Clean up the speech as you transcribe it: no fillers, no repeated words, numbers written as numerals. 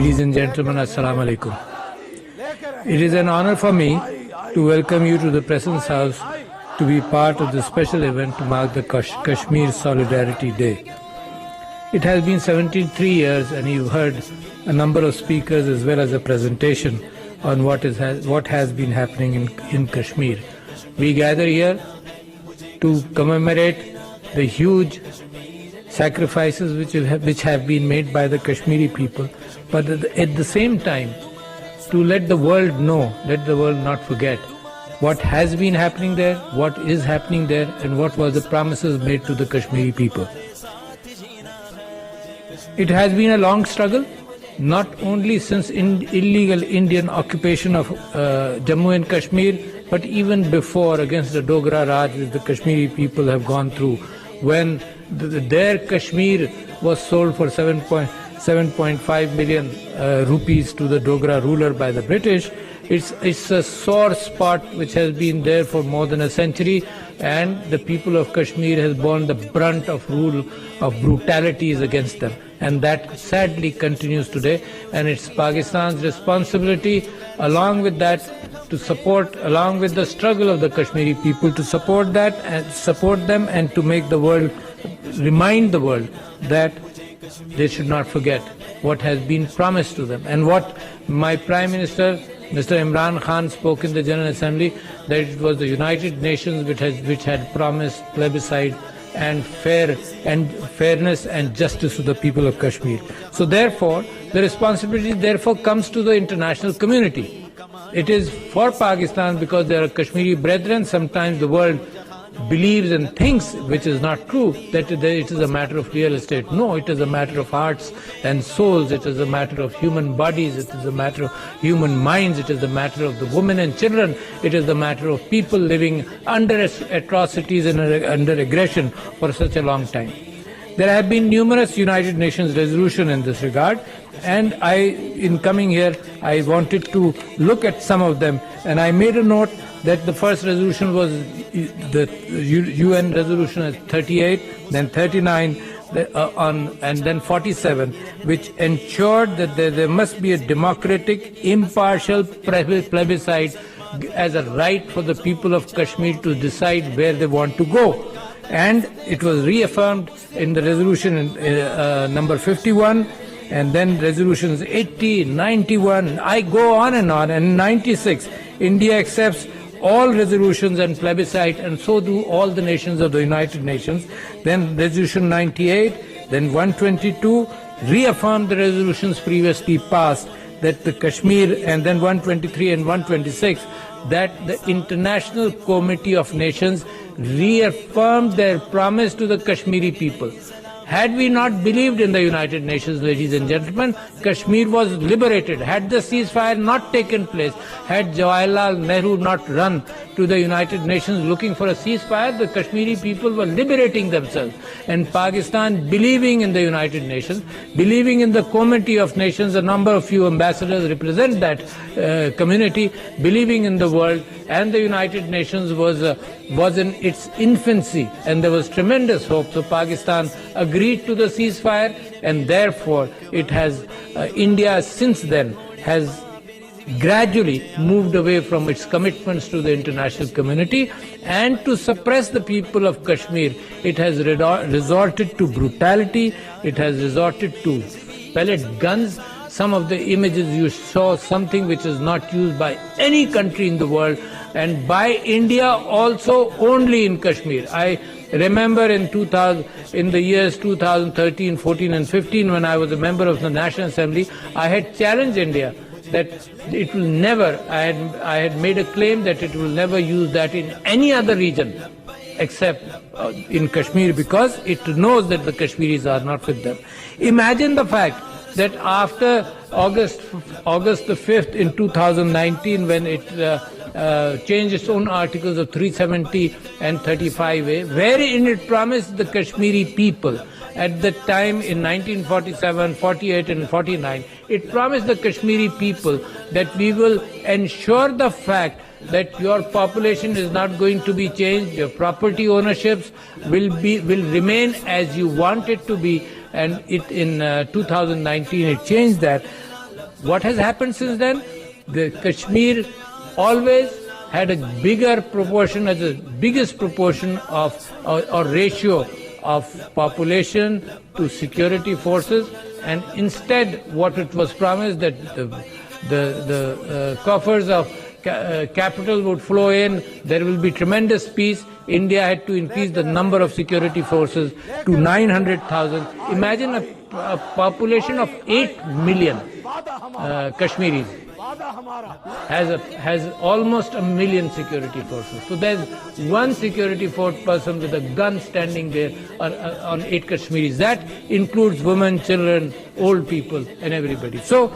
Ladies and gentlemen, Assalamu alaikum. It is an honor for me to welcome you to the President's House to be part of this special event to mark the Kashmir Solidarity Day. It has been 73 years and you've heard a number of speakers as well as a presentation on what has been happening in Kashmir. We gather here to commemorate the huge sacrifices which have been made by the Kashmiri people, but at the same time to let the world know, let the world not forget what has been happening there, what is happening there, and what were the promises made to the Kashmiri people. It has been a long struggle, not only since illegal Indian occupation of Jammu and Kashmir, but even before, against the Dogra Raj which the Kashmiri people have gone through, when their Kashmir was sold for 7.5 million rupees to the Dogra ruler by the British. It's a sore spot which has been there for more than a century, and the people of Kashmir has borne the brunt of rule of brutalities against them, and that sadly continues today. And it's Pakistan's responsibility, along with that, to support, along with the struggle of the Kashmiri people, to support that and support them, and to make the world, remind the world that they should not forget what has been promised to them, and what my Prime Minister Mr. Imran Khan spoke in the General Assembly, that it was the United Nations which had promised plebiscite and fairness and justice to the people of Kashmir. So therefore, the responsibility comes to the international community. It is for Pakistan because there are Kashmiri brethren. Sometimes the world believes and thinks, which is not true, that it is a matter of real estate. No, it is a matter of hearts and souls. It is a matter of human bodies. It is a matter of human minds. It is a matter of the women and children. It is a matter of people living under atrocities and under aggression for such a long time. There have been numerous United Nations resolutions in this regard, and in coming here, I wanted to look at some of them, and I made a note that the first resolution was the UN resolution 38, then 39, and then 47, which ensured that there must be a democratic, impartial plebiscite as a right for the people of Kashmir to decide where they want to go. And it was reaffirmed in the resolution number 51, and then resolutions 80, 91, I go on, and 96. India accepts all resolutions and plebiscite, and so do all the nations of the United Nations. Then resolution 98, then 122, reaffirmed the resolutions previously passed, that the Kashmir, and then 123 and 126, that the International Committee of Nations reaffirmed their promise to the Kashmiri people. Had we not believed in the United Nations, ladies and gentlemen, Kashmir was liberated. Had the ceasefire not taken place, had Jawaharlal Nehru not run to the United Nations looking for a ceasefire, the Kashmiri people were liberating themselves. And Pakistan, believing in the United Nations, believing in the Committee of Nations, a number of you ambassadors represent that community, believing in the world, and the United Nations was in its infancy, and there was tremendous hope. So Pakistan agreed to the ceasefire, and therefore it has India since then has gradually moved away from its commitments to the international community, and to suppress the people of Kashmir, it has resorted to brutality. It has resorted to pellet guns. Some of the images you saw, something which is not used by any country in the world, and by India also only in Kashmir. I remember in the years 2013, 14 and 15, when I was a member of the National Assembly, I had challenged India that it will never, I had made a claim that it will never use that in any other region except in Kashmir, because it knows that the Kashmiris are not with them. Imagine the fact that after August the 5th in 2019, when it changed its own articles of 370 and 35A, wherein it promised the Kashmiri people at the time in 1947, 48 and 49, it promised the Kashmiri people that we will ensure the fact that your population is not going to be changed, your property ownerships will remain as you want it to be, and it in 2019 it changed that. What has happened since then? The Kashmir always had a bigger proportion, as the biggest proportion of or ratio of population to security forces, and instead what it was promised that the coffers of capital would flow in, there will be tremendous peace. India had to increase the number of security forces to 900,000. Imagine a population of 8 million Kashmiris has almost 1 million security forces. So there's one security force person with a gun standing there on 8 Kashmiris. That includes women, children, old people and everybody. So